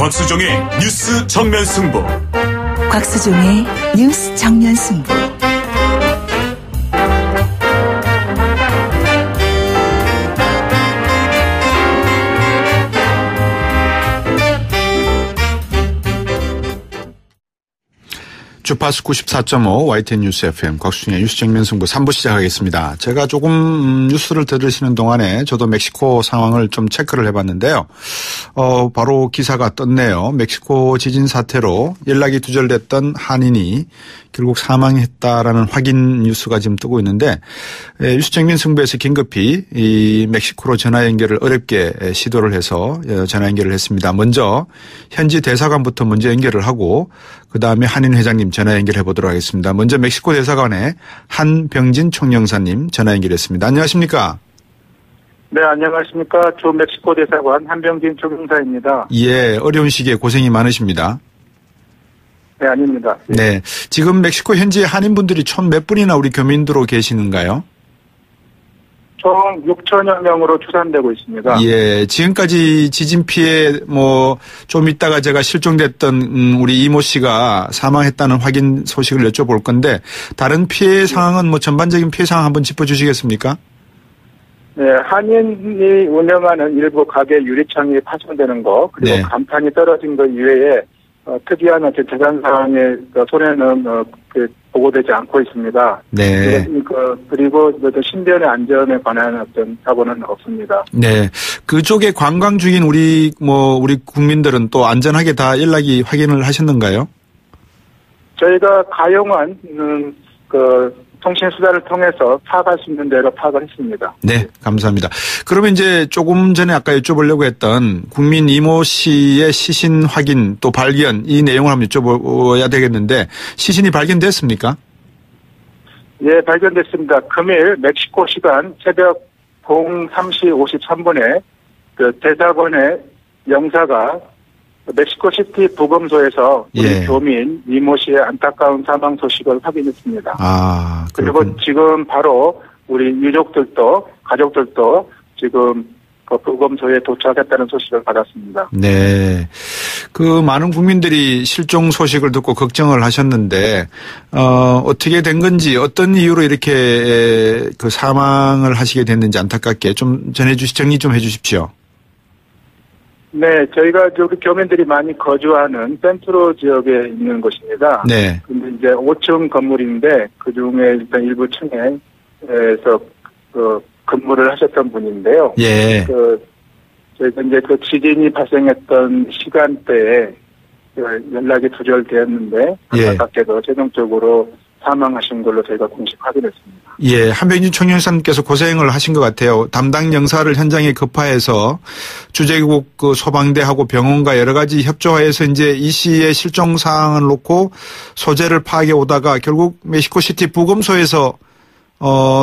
곽수종의 뉴스 정면 승부. 곽수종의 뉴스 정면 승부. 주파수 94.5 YTN 뉴스 FM 곽수종의 뉴스 정면 승부 3부 시작하겠습니다. 제가 조금 뉴스를 들으시는 동안에 저도 멕시코 상황을 좀 체크를 해봤는데요. 바로 기사가 떴네요. 멕시코 지진 사태로 연락이 두절됐던 한인이 결국 사망했다라는 확인 뉴스가 지금 뜨고 있는데, 뉴스 정면 승부에서 긴급히 이 멕시코로 전화 연결을 어렵게 시도를 해서 전화 연결을 했습니다. 먼저 현지 대사관부터 먼저 연결을 하고 그다음에 한인 회장님 전화 연결해 보도록 하겠습니다. 먼저 멕시코 대사관의 한병진 총영사님 전화 연결했습니다. 안녕하십니까? 네, 안녕하십니까. 주 멕시코 대사관 한병진 총영사입니다. 예, 어려운 시기에 고생이 많으십니다. 네, 아닙니다. 네, 지금 멕시코 현지에 한인분들이 총 몇 분이나 우리 교민들로 계시는가요? 총 6천여 명으로 추산되고 있습니다. 예, 지금까지 지진 피해 좀 이따가 제가 실종됐던 우리 이모 씨가 사망했다는 확인 소식을 여쭤볼 건데, 다른 피해 상황은 전반적인 피해 상황 한번 짚어주시겠습니까? 네, 한인이 운영하는 일부 가게 유리창이 파손되는 거, 그리고 네. 간판이 떨어진 것 이외에 특이한 재산 사항의 손해는 보고되지 않고 있습니다. 네. 그리고 신변의 안전에 관한 어떤 사고는 없습니다. 네. 그쪽에 관광 중인 우리 국민들은 또 안전하게 다 연락이 확인을 하셨는가요? 저희가 가용한 통신 수단을 통해서 파악할 수 있는 대로 파악을 했습니다. 네, 감사합니다. 그러면 이제 조금 전에 아까 여쭤보려고 했던 국민 이모 씨의 시신 확인 또 발견, 이 내용을 한번 여쭤봐야 되겠는데, 시신이 발견됐습니까? 예, 발견됐습니다. 금일 멕시코 시간 새벽 03시 53분에 대사관의 영사가 멕시코시티 부검소에서 우리 예. 교민 이모 씨의 안타까운 사망 소식을 확인했습니다. 아, 그리고 지금 바로 우리 유족들도 가족들도 지금 부검소에 도착했다는 소식을 받았습니다. 네. 많은 국민들이 실종 소식을 듣고 걱정을 하셨는데, 어떻게 된 건지, 어떤 이유로 이렇게 사망을 하시게 됐는지 안타깝게 좀 정리 좀 해 주십시오. 네, 저희가 여기 교민들이 많이 거주하는 센트로 지역에 있는 곳입니다. 네. 근데 이제 5층 건물인데 그 중에 일단 일부 층에서 근무를 하셨던 분인데요. 예. 저희가 이제 지진이 발생했던 시간대에 연락이 두절되었는데 안타깝게도 최종적으로 사망하신 걸로 저희가 공식 확인했습니다. 예, 한병진 총영사님께서 고생을 하신 것 같아요. 담당 영사를 현장에 급파해서 주재국 소방대하고 병원과 여러 가지 협조해서 이제 이 씨의 실종 사항을 놓고 소재를 파악해 오다가 결국 멕시코시티 부검소에서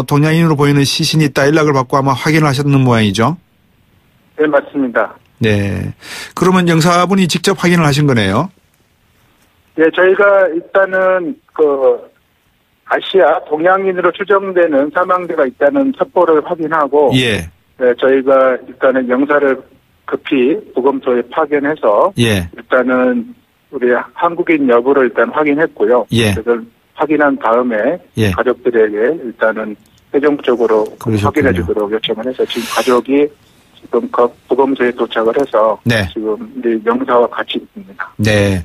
동양인으로 보이는 시신이 있다 연락을 받고 아마 확인을 하셨는 모양이죠? 네, 맞습니다. 네. 그러면 영사분이 직접 확인을 하신 거네요? 네, 저희가 일단은 아시아 동양인으로 추정되는 사망자가 있다는 첩보를 확인하고, 예. 네, 저희가 일단은 영사를 급히 부검소에 파견해서, 예. 일단은 우리 한국인 여부를 일단 확인했고요. 예. 그걸 확인한 다음에 예. 가족들에게 일단은 최종적으로 확인해 주도록 요청을 해서 지금 가족이 지금 부검소에 도착을 해서 네. 지금 우리 영사와 같이 있습니다. 네.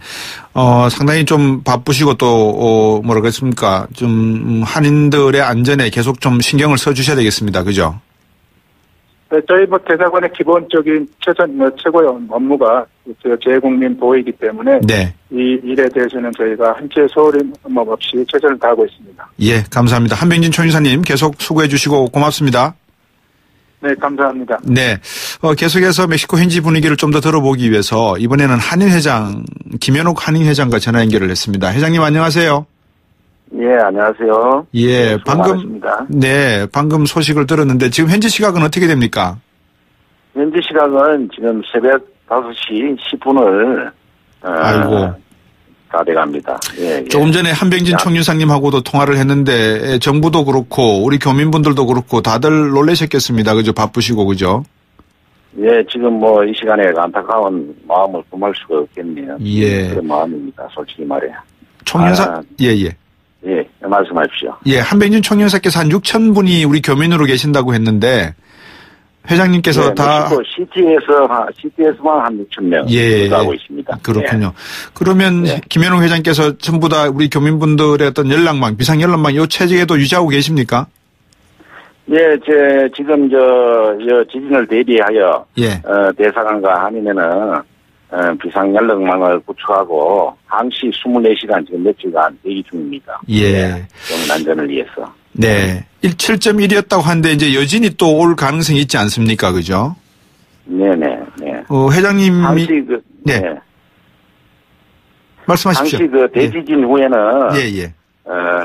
상당히 좀 바쁘시고 또 뭐라겠습니까? 좀 한인들의 안전에 계속 좀 신경을 써 주셔야 되겠습니다. 그죠? 네, 저희 대사관의 기본적인 최고의 업무가 재국민 보호이기 때문에 네. 이 일에 대해서는 저희가 한치의 소홀함 없이 최선을 다하고 있습니다. 예, 감사합니다. 한병진 총영사님 계속 수고해 주시고 고맙습니다. 네, 감사합니다. 네. 계속해서 멕시코 현지 분위기를 좀 더 들어보기 위해서 이번에는 한인회장, 김현옥 한인회장과 전화 연결을 했습니다. 회장님 안녕하세요. 예, 안녕하세요. 예, 네, 방금 소식을 들었는데 지금 현지 시각은 어떻게 됩니까? 현지 시각은 지금 새벽 5시 10분을 아이고. 다 돼갑니다. 예, 조금 전에 한병진 총유상님하고도 통화를 했는데 정부도 그렇고 우리 교민분들도 그렇고 다들 놀라셨겠습니다. 그죠? 바쁘시고 그죠? 예, 지금 뭐 이 시간에 안타까운 마음을 금할 수가 없겠네요. 예. 그런 마음입니다. 솔직히 말해. 총연사, 예. 예, 말씀하십시오. 예, 한백년 총연사께서 한 6,000분이 우리 교민으로 계신다고 했는데, 회장님께서 네, 다. CT에서만 한 6,000명. 예. 하고 있습니다. 그렇군요. 예. 그러면 김현웅 회장께서 전부 다 우리 교민분들의 어떤 연락망, 비상연락망, 요 체제에도 유지하고 계십니까? 예, 지금 지진을 대비하여, 대사관과 아니면은, 비상연락망을 구축하고, 항시 24시간 지금 며칠간 대기 중입니다. 예. 교민 안전을 위해서. 네. 7.1이었다고 하는데 이제 여진이 또 올 가능성이 있지 않습니까? 그죠? 네네. 회장님이. 항시 네. 말씀하십시오. 항시 대지진 후에는. 예.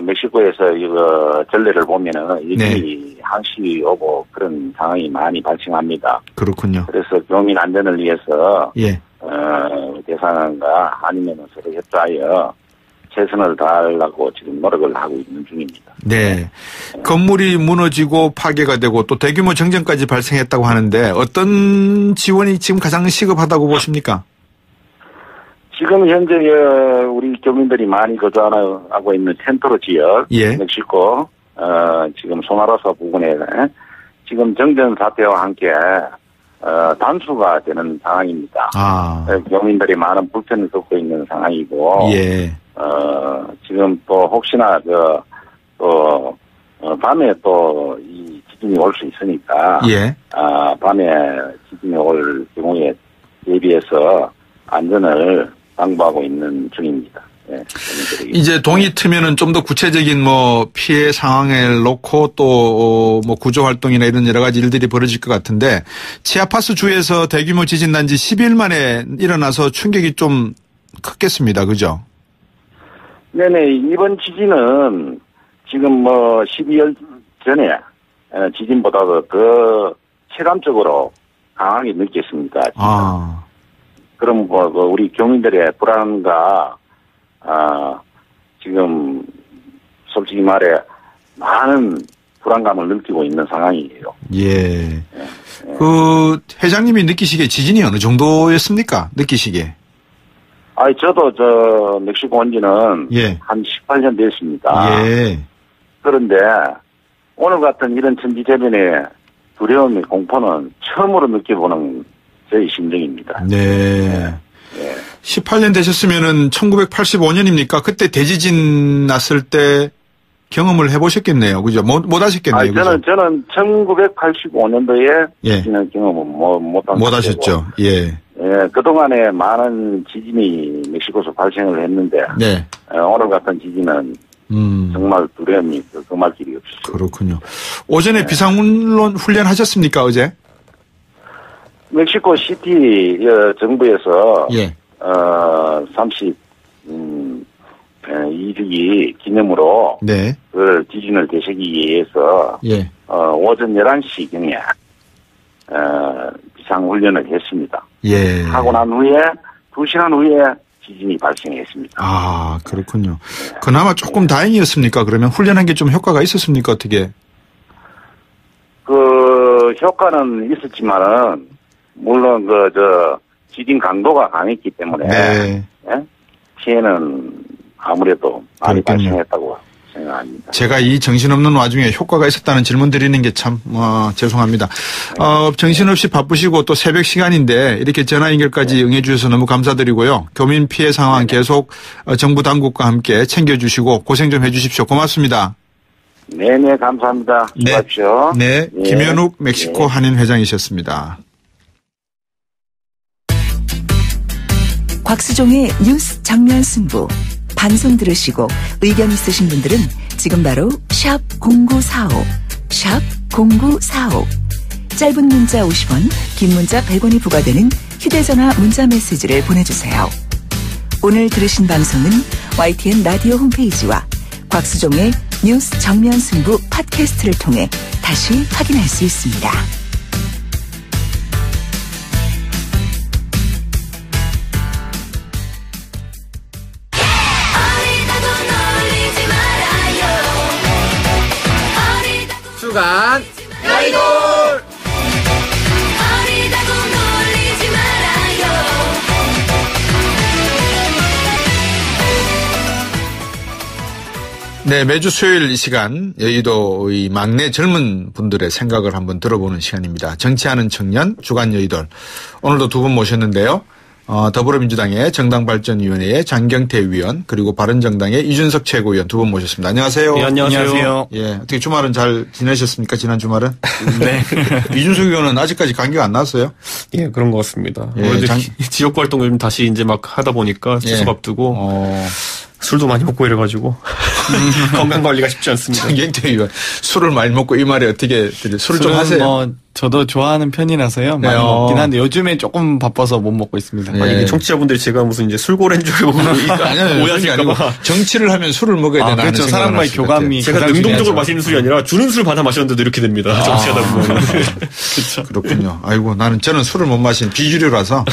멕시코에서 이거 전례를 보면은 이들이 항시 오고 그런 상황이 많이 발생합니다. 그렇군요. 그래서 교민 안전을 위해서. 대상과 아니면은 서로 협조하여 최선을 다하려고 지금 노력을 하고 있는 중입니다. 네. 건물이 무너지고 파괴가 되고 또 대규모 정전까지 발생했다고 하는데 어떤 지원이 지금 가장 시급하다고 보십니까? 지금 현재 우리 교민들이 많이 거주하고 있는 센트로 지역, 멕시코, 지금 소나로사 부근에 지금 정전 사태와 함께 단수가 되는 상황입니다. 교민들이 많은 불편을 겪고 있는 상황이고, 지금 또 혹시나 밤에 또 이 지진이 올 수 있으니까, 밤에 지진이 올 경우에 대비해서 안전을 당부하고 있는 중입니다. 이제 동이 트면은 좀 더 구체적인 피해 상황을 놓고 또 구조 활동이나 이런 여러 가지 일들이 벌어질 것 같은데 치아파스 주에서 대규모 지진 난 지 10일 만에 일어나서 충격이 좀 컸겠습니다. 그죠? 네네. 이번 지진은 지금 12월 전에 지진보다도 더 체감적으로 강하게 느꼈습니다. 그럼 우리 교민들의 불안과 지금 솔직히 말해 많은 불안감을 느끼고 있는 상황이에요. 그 회장님이 느끼시기에 지진이 어느 정도였습니까? 느끼시기에? 저도 멕시코 온 지는 한 18년 됐습니다. 그런데 오늘 같은 이런 천지재변의 두려움의 공포는 처음으로 느껴보는 저희 심정입니다. 18년 되셨으면은 1985년입니까? 그때 대지진 났을 때 경험을 해보셨겠네요. 그죠? 못 하셨겠네요. 저는 1985년도에 지진을 경험은 못 하셨죠. 그동안에 많은 지진이 멕시코에서 발생을 했는데, 오늘 같은 지진은 정말 두려움이 금할 길이 없어요. 그렇군요. 오전에 비상훈련 하셨습니까, 어제? 멕시코 시티 정부에서 32주기 기념으로 그 지진을 되새기기 위해서 오전 11시경에 비상훈련을 했습니다. 하고 난 후에 2시간 후에 지진이 발생했습니다. 그렇군요. 그나마 조금 다행이었습니까? 그러면 훈련한 게 좀 효과가 있었습니까? 어떻게? 효과는 있었지만은 물론 지진 강도가 강했기 때문에 피해는 아무래도 많이 발생했다고 생각합니다. 제가 이 정신없는 와중에 효과가 있었다는 질문 드리는 게 참 죄송합니다. 정신없이 바쁘시고 또 새벽 시간인데 이렇게 전화 연결까지 응해주셔서 너무 감사드리고요. 교민 피해 상황 계속 정부 당국과 함께 챙겨주시고 고생 좀 해주십시오. 고맙습니다. 네네, 감사합니다. 수고하십시오. 김현욱 멕시코 한인 회장이셨습니다. 곽수종의 뉴스 정면 승부. 방송 들으시고 의견 있으신 분들은 지금 바로 샵 0945, 샵 0945. 짧은 문자 50원, 긴 문자 100원이 부과되는 휴대전화 문자 메시지를 보내주세요. 오늘 들으신 방송은 YTN 라디오 홈페이지와 곽수종의 뉴스 정면 승부 팟캐스트를 통해 다시 확인할 수 있습니다. 주간 아이돌 네, 매주 수요일 이 시간 여의도의 막내 젊은 분들의 생각을 한번 들어보는 시간입니다. 정치하는 청년 주간 여의도. 오늘도 두 분 모셨는데요. 더불어민주당의 정당발전위원회의 장경태 위원 그리고 바른정당의 이준석 최고위원 두 분 모셨습니다. 안녕하세요. 네, 안녕하세요. 예, 어떻게 주말은 잘 지내셨습니까? 지난 주말은? 네. 이준석 위원은 아직까지 감기가 안 났어요? 예, 그런 것 같습니다. 예, 지역 활동을 다시 이제 막 하다 보니까 추석 앞두고 술도 많이 먹고 이래가지고 건강 관리가 쉽지 않습니다. 장경태 위원 술을 많이 먹고 이 말에 어떻게 술을 좀 하세요? 저도 좋아하는 편이라서요. 많이 먹긴 한데 요즘에 조금 바빠서 못 먹고 있습니다. 네. 아니, 청취자분들이 제가 무슨 이제 술고래인 줄 알고 오해하실까봐. 정치를 하면 술을 먹어야 되나 그렇죠. 사람과의 교감이 제가 능동적으로 마시는 술이 아니라 주는 술 받아 마셨는데도 이렇게 됩니다. 정치하다 보면. 그렇죠. 그렇군요. 아이고 저는 술을 못 마시는 비주류라서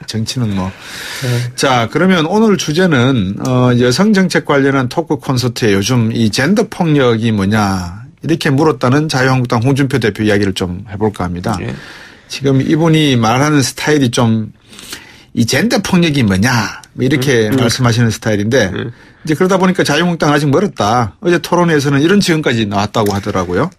정치는 뭐. 자, 그러면 오늘 주제는 여성 정책 관련한 토크 콘서트에 요즘 이 젠더 폭력이 뭐냐 이렇게 물었다는 자유한국당 홍준표 대표 이야기를 좀 해볼까 합니다. 네. 지금 이분이 말하는 스타일이 좀 이 젠더 폭력이 뭐냐 이렇게 말씀하시는 스타일인데 이제 그러다 보니까 자유한국당 아직 멀었다. 어제 토론회에서는 이런 지금까지 나왔다고 하더라고요.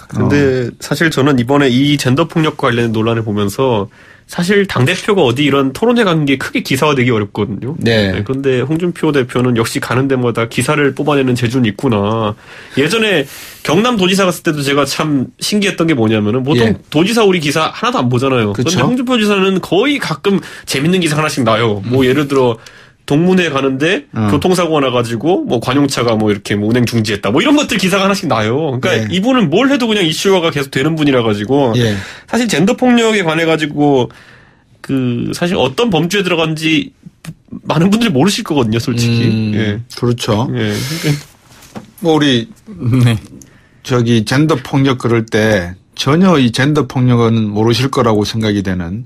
근데 사실 저는 이번에 이 젠더 폭력 관련 논란을 보면서 사실 당대표가 어디 이런 토론회 간 게 크게 기사화되기 어렵거든요. 네. 그런데 홍준표 대표는 역시 가는 데마다 기사를 뽑아내는 재주는 있구나. 예전에 경남도지사 갔을 때도 제가 참 신기했던 게 뭐냐면은 보통 도지사 우리 기사 하나도 안 보잖아요. 그런데 홍준표 지사는 거의 가끔 재밌는 기사 하나씩 나요. 뭐 예를 들어 동문회 가는데 교통사고가 나가지고 뭐 관용차가 뭐 이렇게 뭐 운행 중지했다 뭐 이런 것들 기사가 하나씩 나요. 그러니까 이분은 뭘 해도 그냥 이슈화가 계속 되는 분이라 가지고 사실 젠더 폭력에 관해 가지고 그 사실 어떤 범주에 들어간지 많은 분들이 모르실 거거든요, 솔직히. 그렇죠. 뭐 우리 저기 젠더 폭력 그럴 때 전혀 이 젠더 폭력은 모르실 거라고 생각이 되는.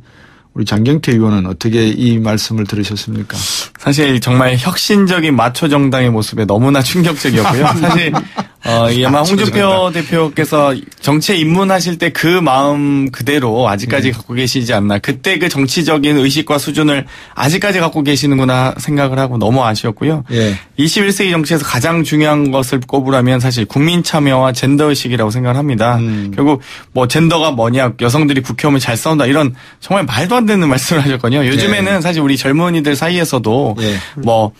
우리 장경태 의원은 어떻게 이 말씀을 들으셨습니까? 사실 정말 혁신적인 마초 정당의 모습에 너무나 충격적이었고요. 사실 아마 홍준표 대표께서 정치에 입문하실 때 그 마음 그대로 아직까지 갖고 계시지 않나. 그때 그 정치적인 의식과 수준을 아직까지 갖고 계시는구나 생각을 하고 너무 아쉬웠고요. 21세기 정치에서 가장 중요한 것을 꼽으라면 사실 국민 참여와 젠더 의식이라고 생각을 합니다. 결국 뭐 젠더가 뭐냐, 여성들이 국회 오면 잘 싸운다 이런 정말 말도 안 되는 말씀을 하셨거든요. 요즘에는 사실 우리 젊은이들 사이에서도 뭐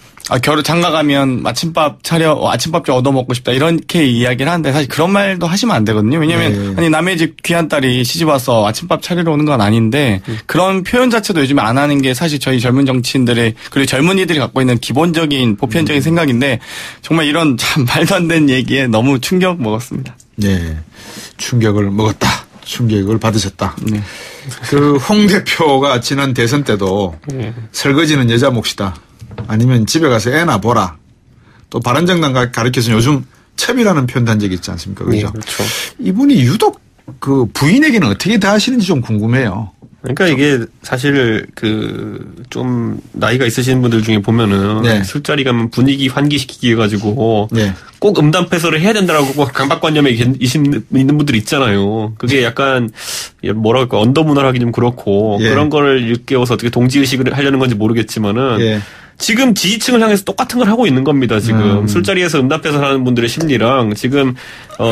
장가 가면 아침밥 좀 얻어 먹고 싶다 이렇게 이야기를 하는데 사실 그런 말도 하시면 안 되거든요. 왜냐하면 아니 남의 집 귀한 딸이 시집 와서 아침밥 차리러 오는 건 아닌데 그런 표현 자체도 요즘에 안 하는 게 사실 저희 젊은 정치인들의 그리고 젊은이들이 갖고 있는 기본적인 보편적인 생각인데 정말 이런 참 말도 안 되는 얘기에 너무 충격 먹었습니다. 네, 충격을 먹었다. 충격을 받으셨다. 그 홍 대표가 지난 대선 때도 설거지는 여자 몫이다. 아니면 집에 가서 애나 보라. 또 바른정당 가르쳐서 요즘 첩이라는 표현도 한 적이 있지 않습니까? 그죠? 그렇죠. 이분이 유독 그 부인에게는 어떻게 대하시는지 좀 궁금해요. 그러니까 이게 사실 좀 나이가 있으신 분들 중에 보면은 술자리 가면 분위기 환기시키기 위해 가지고 꼭 음담패설을 해야 된다라고 강박관념에 있는 분들 있잖아요. 그게 약간 뭐랄까 언더문화하기 좀 그렇고 그런 거를 일깨워서 어떻게 동지의식을 하려는 건지 모르겠지만은 지금 지지층을 향해서 똑같은 걸 하고 있는 겁니다. 지금 술자리에서 음담패설하는 분들의 심리랑 지금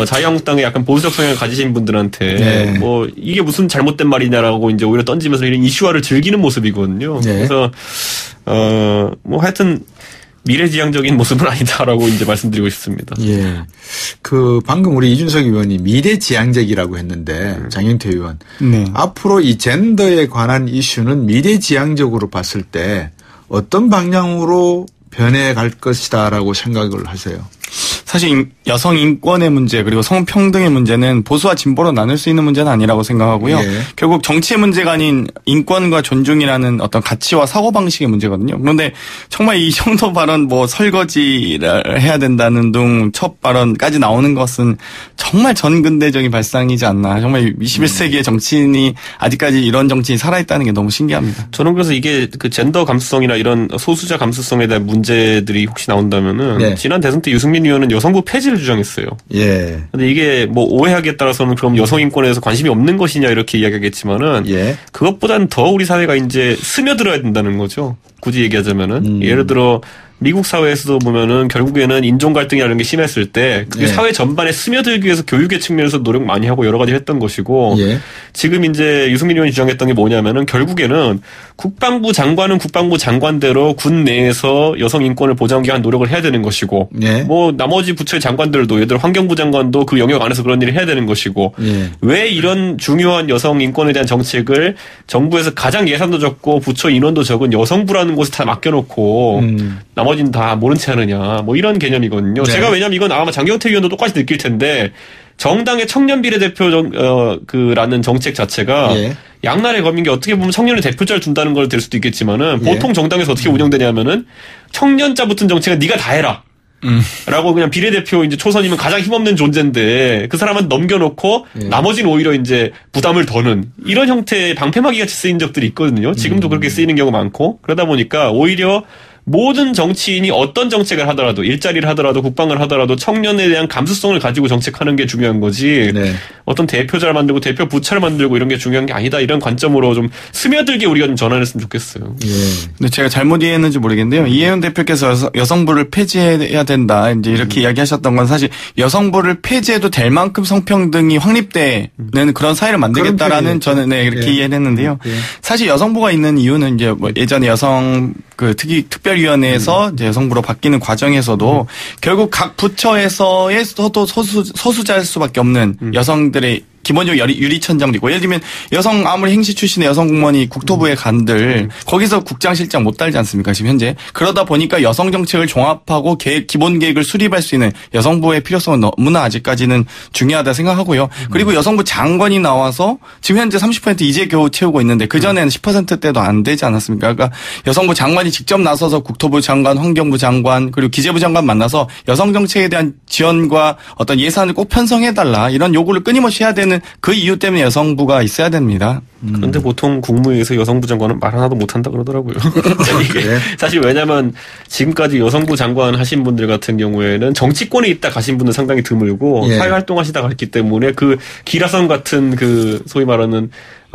자유한국당의 약간 보수적 성향을 가지신 분들한테 뭐 이게 무슨 잘못된 말이냐라고 이제 오히려 던지면서 이런 이슈화를 즐기는 모습이거든요. 그래서 뭐 하여튼 미래지향적인 모습은 아니다라고 이제 말씀드리고 싶습니다. 그 방금 우리 이준석 의원이 미래지향적이라고 했는데 장경태 의원 앞으로 이 젠더에 관한 이슈는 미래지향적으로 봤을 때 어떤 방향으로 변해갈 것이다라고 생각을 하세요? 사실 여성 인권의 문제 그리고 성평등의 문제는 보수와 진보로 나눌 수 있는 문제는 아니라고 생각하고요. 결국 정치의 문제가 아닌 인권과 존중이라는 어떤 가치와 사고방식의 문제거든요. 그런데 정말 이 정도 발언 뭐 설거지를 해야 된다는 등 첫 발언까지 나오는 것은 정말 전근대적인 발상이지 않나. 정말 21세기의 정치인이 아직까지 이런 정치인이 살아있다는 게 너무 신기합니다. 저는 그래서 이게 그 젠더 감수성이나 이런 소수자 감수성에 대한 문제들이 혹시 나온다면은 지난 대선 때 유승민 의원은 여성부 폐지를 주장했어요. 근데 이게 뭐 오해하기에 따라서는 그럼 여성 인권에 대해서 관심이 없는 것이냐 이렇게 이야기하겠지만은 그것보다는 더 우리 사회가 이제 스며들어야 된다는 거죠. 굳이 얘기하자면은 예를 들어 미국 사회에서도 보면은 결국에는 인종 갈등이라는 게 심했을 때 그게 사회 전반에 스며들기 위해서 교육의 측면에서 노력 많이 하고 여러 가지 했던 것이고 지금 이제 유승민 의원이 주장했던 게 뭐냐면은 결국에는 국방부 장관은 국방부 장관대로 군 내에서 여성 인권을 보장하기 위한 노력을 해야 되는 것이고 뭐 나머지 부처의 장관들도 예를 들어 환경부 장관도 그 영역 안에서 그런 일을 해야 되는 것이고 왜 이런 중요한 여성 인권에 대한 정책을 정부에서 가장 예산도 적고 부처 인원도 적은 여성부라는 곳에 다 맡겨놓고 나머지는 다 모른 채 하느냐 뭐 이런 개념이거든요. 제가 왜냐면 이건 아마 장경태 의원도 똑같이 느낄 텐데 정당의 청년 비례대표라는 정책 자체가 양날의 검인 게 어떻게 보면 청년의 대표자를 둔다는 걸 될 수도 있겠지만은 보통 정당에서 어떻게 운영되냐면은 청년자 붙은 정책은 네가 다 해라. 라고 그냥 비례대표 이제 초선이면 가장 힘없는 존재인데 그 사람은 넘겨놓고 나머지는 오히려 이제 부담을 더는 이런 형태의 방패막이 같이 쓰인 적들이 있거든요. 지금도 그렇게 쓰이는 경우가 많고 그러다 보니까 오히려 모든 정치인이 어떤 정책을 하더라도 일자리를 하더라도 국방을 하더라도 청년에 대한 감수성을 가지고 정책하는 게 중요한 거지 어떤 대표자를 만들고 대표 부처를 만들고 이런 게 중요한 게 아니다 이런 관점으로 좀 스며들게 우리가 좀 전환했으면 좋겠어요. 근데 제가 잘못 이해했는지 모르겠는데요. 이혜원 대표께서 여성부를 폐지해야 된다 이제 이렇게 이야기하셨던 건 사실 여성부를 폐지해도 될 만큼 성평등이 확립되는 그런 사회를 만들겠다라는 저는 이렇게 이해를 했는데요. 사실 여성부가 있는 이유는 이제 뭐 예전에 여성 그 특별위원회에서 이제 여성부로 바뀌는 과정에서도 결국 각 부처에서도 소수자일 수밖에 없는 여성들의 기본적으로 유리천장이고 예를 들면 여성 아무리 행시 출신의 여성 공무원이 국토부에 간들 거기서 국장실장 못 달지 않습니까 지금 현재. 그러다 보니까 여성 정책을 종합하고 기본 계획을 수립할 수 있는 여성부의 필요성은 너무나 아직까지는 중요하다 생각하고요. 그리고 여성부 장관이 나와서 지금 현재 30% 이제 겨우 채우고 있는데 그전에는 10%대도 안 되지 않았습니까. 그러니까 여성부 장관이 직접 나서서 국토부 장관, 환경부 장관 그리고 기재부 장관 만나서 여성 정책에 대한 지원과 어떤 예산을 꼭 편성해달라 이런 요구를 끊임없이 해야 되는 그 이유 때문에 여성부가 있어야 됩니다. 그런데 보통 국무회의에서 여성부 장관은 말 하나도 못한다 그러더라고요. 이게 사실 왜냐하면 지금까지 여성부 장관 하신 분들 같은 경우에는 정치권에 있다 가신 분들 상당히 드물고 사회활동 하시다 갔기 때문에 그 기라성 같은 그 소위 말하는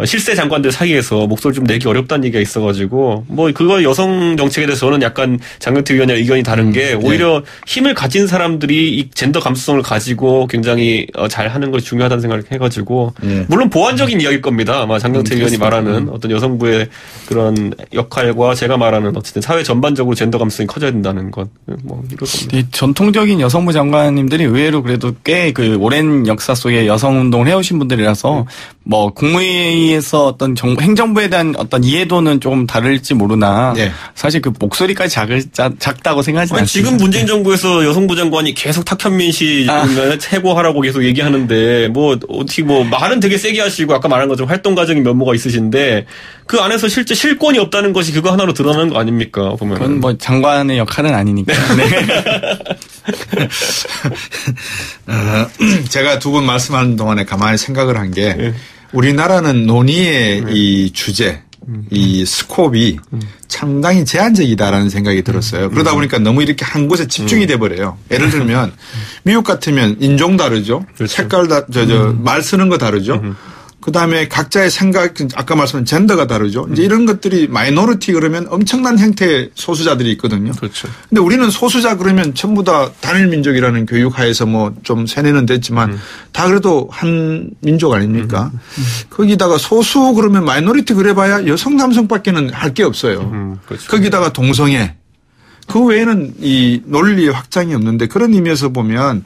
실세 장관들 사이에서 목소리를 좀 내기 어렵다는 얘기가 있어가지고 뭐 그거 여성 정책에 대해서 저는 약간 장경태 의원의 의견이 다른 게 오히려 힘을 가진 사람들이 이 젠더 감수성을 가지고 굉장히 잘하는 것이 중요하다는 생각을 해가지고 물론 보완적인 이야기일 겁니다. 아마 장경태 의원이 말하는 어떤 여성부의 그런 역할과 제가 말하는 어쨌든 사회 전반적으로 젠더 감수성이 커져야 된다는 것 뭐 이럴 겁니다. 전통적인 여성부 장관님들이 의외로 그래도 꽤 그 오랜 역사 속에 여성 운동을 해오신 분들이라서 뭐 국무회의에서 어떤 행정부에 대한 어떤 이해도는 조금 다를지 모르나 사실 그 목소리까지 작다고 생각하지 않습니다. 지금 문재인 정부에서 여성부 장관이 계속 탁현민 씨 해고하라고 계속 얘기하는데 뭐 어떻게 뭐 말은 되게 세게 하시고 아까 말한 것처럼 활동가적인 면모가 있으신데 그 안에서 실제 실권이 없다는 것이 그거 하나로 드러나는 거 아닙니까? 보면 그건 뭐 장관의 역할은 아니니까. 제가 두 분 말씀하는 동안에 가만히 생각을 한 게 우리나라는 논의의 이 주제, 이 스콥이 상당히 제한적이다라는 생각이 들었어요. 그러다 보니까 너무 이렇게 한 곳에 집중이 돼버려요. 예를 들면 미국 같으면 인종 다르죠. 그렇죠. 색깔 말 쓰는 거 다르죠. 그다음에 각자의 생각, 아까 말씀한 젠더가 다르죠. 이제 이런 것들이 마이너리티 그러면 엄청난 형태의 소수자들이 있거든요. 그렇죠. 근데 우리는 소수자 그러면 전부 다 단일 민족이라는 교육하에서 뭐 좀 세뇌는 됐지만 다 그래도 한 민족 아닙니까? 거기다가 소수 그러면 마이너리티 그래봐야 여성 남성밖에는 할 게 없어요. 그렇죠. 거기다가 동성애. 그 외에는 이 논리의 확장이 없는데 그런 의미에서 보면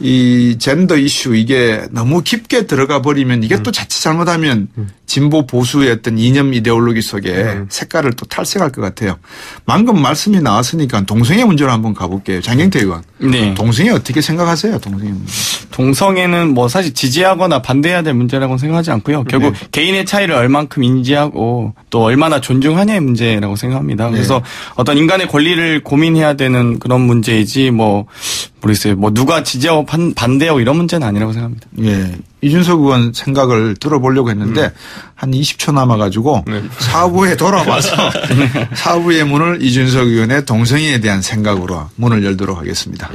이 젠더 이슈 이게 너무 깊게 들어가 버리면 이게 또 자칫 잘못하면 진보 보수의 어떤 이념 이데올로기 속에 색깔을 또 탈색할 것 같아요. 방금 말씀이 나왔으니까 동성애 문제로 한번 가볼게요. 장경태 의원. 네. 동성애 어떻게 생각하세요? 동성애 문제. 동성애는 뭐 사실 지지하거나 반대해야 될 문제라고 생각하지 않고요. 결국 개인의 차이를 얼만큼 인지하고 또 얼마나 존중하냐의 문제라고 생각합니다. 그래서 어떤 인간의 권리를 고민해야 되는 그런 문제이지 뭐 모르겠어요. 뭐 누가 지지하고 반대하고 이런 문제는 아니라고 생각합니다. 예. 이준석 의원 생각을 들어보려고 했는데 한 20초 남아가지고 4부에 돌아와서 4부의 문을 이준석 의원의 동성애에 대한 생각으로 문을 열도록 하겠습니다.